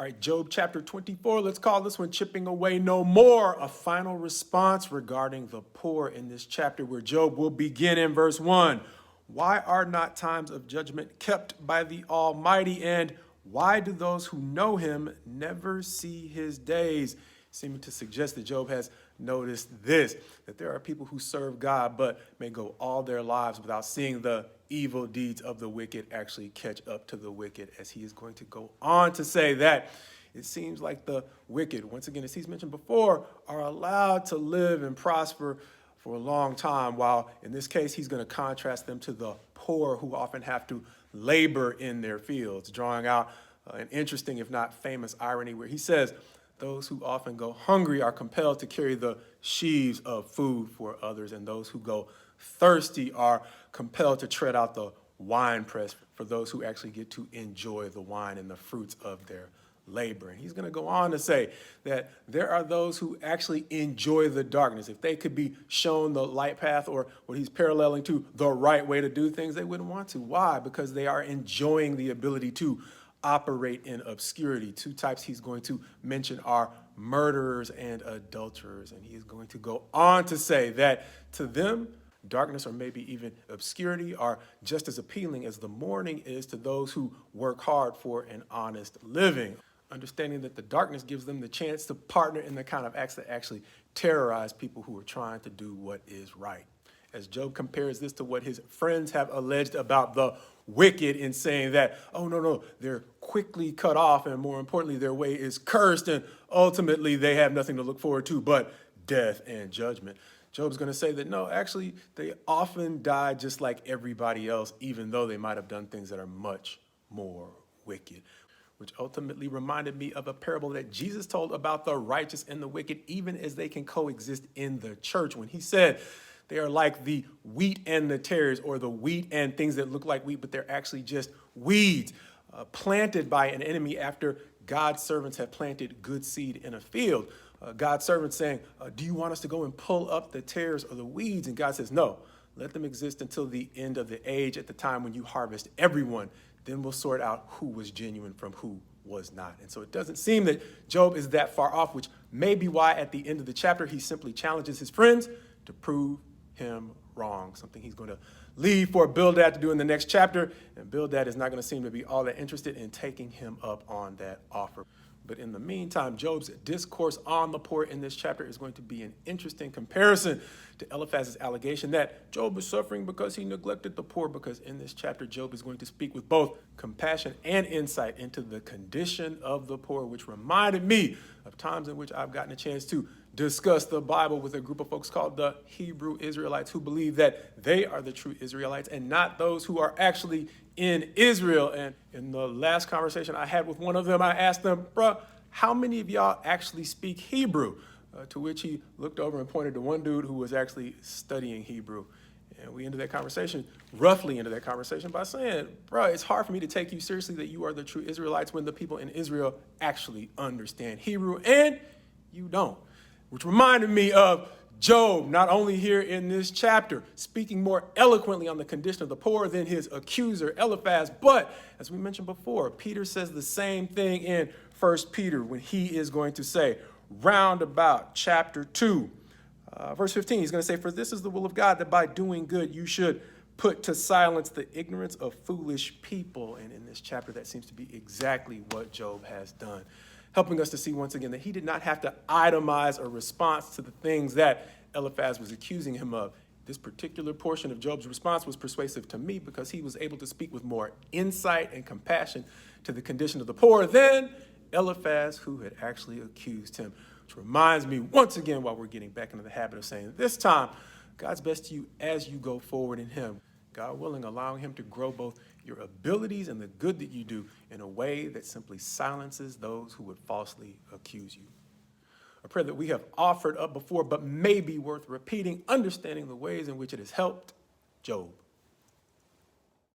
All right, Job chapter 24, let's call this one Chipping Away No More, a final response regarding the poor in this chapter where Job will begin in verse 1. Why are not times of judgment kept by the Almighty, and why do those who know him never see his days? Seeming to suggest that Job has noticed this, that there are people who serve God but may go all their lives without seeing the evil deeds of the wicked actually catch up to the wicked, as he is going to go on to say that it seems like the wicked, once again, as he's mentioned before, are allowed to live and prosper for a long time, while in this case, he's going to contrast them to the poor who often have to labor in their fields, drawing out an interesting, if not famous, irony where he says, those who often go hungry are compelled to carry the sheaves of food for others, and those who go thirsty are compelled to tread out the winepress for those who actually get to enjoy the wine and the fruits of their labor. And he's going to go on to say that there are those who actually enjoy the darkness. If they could be shown the light path, or what he's paralleling to, the right way to do things, they wouldn't want to. Why? Because they are enjoying the ability to operate in obscurity. Two types he's going to mention are murderers and adulterers. And he is going to go on to say that to them, darkness or maybe even obscurity are just as appealing as the morning is to those who work hard for an honest living. Understanding that the darkness gives them the chance to partner in the kind of acts that actually terrorize people who are trying to do what is right. As Job compares this to what his friends have alleged about the wicked in saying that, oh, no, they're quickly cut off, and more importantly, their way is cursed, and ultimately they have nothing to look forward to but death and judgment. Job's going to say that, no, actually, they often die just like everybody else, even though they might have done things that are much more wicked, which ultimately reminded me of a parable that Jesus told about the righteous and the wicked, even as they can coexist in the church, when he said they are like the wheat and the tares, or the wheat and things that look like wheat, but they're actually just weeds planted by an enemy after God's servants have planted good seed in a field. God's servants saying, do you want us to go and pull up the tares or the weeds? And God says, no, let them exist until the end of the age, at the time when you harvest everyone. Then we'll sort out who was genuine from who was not. And so it doesn't seem that Job is that far off, which may be why at the end of the chapter, he simply challenges his friends to prove him wrong, something he's going to leave for Bildad to do in the next chapter. And Bildad is not going to seem to be all that interested in taking him up on that offer. But in the meantime, Job's discourse on the poor in this chapter is going to be an interesting comparison to Eliphaz's allegation that Job is suffering because he neglected the poor, because in this chapter, Job is going to speak with both compassion and insight into the condition of the poor, which reminded me of times in which I've gotten a chance to discuss the Bible with a group of folks called the Hebrew Israelites, who believe that they are the true Israelites and not those who are actually in Israel. And in the last conversation I had with one of them, I asked them, bruh, how many of y'all actually speak Hebrew? To which he looked over and pointed to one dude who was actually studying Hebrew. And we ended that conversation, roughly ended that conversation, by saying, bro, it's hard for me to take you seriously that you are the true Israelites when the people in Israel actually understand Hebrew and you don't. Which reminded me of Job, not only here in this chapter, speaking more eloquently on the condition of the poor than his accuser, Eliphaz. But as we mentioned before, Peter says the same thing in 1 Peter when he is going to say, round about chapter 2, verse 15, he's going to say, for this is the will of God, that by doing good you should put to silence the ignorance of foolish people. And in this chapter, that seems to be exactly what Job has done, helping us to see once again that he did not have to itemize a response to the things that Eliphaz was accusing him of. This particular portion of Job's response was persuasive to me because he was able to speak with more insight and compassion to the condition of the poor than Eliphaz, who had actually accused him. Which reminds me once again, while we're getting back into the habit of saying this time, God's best to you as you go forward in him. God willing, allowing him to grow both your abilities and the good that you do in a way that simply silences those who would falsely accuse you. A prayer that we have offered up before, but may be worth repeating, understanding the ways in which it has helped Job.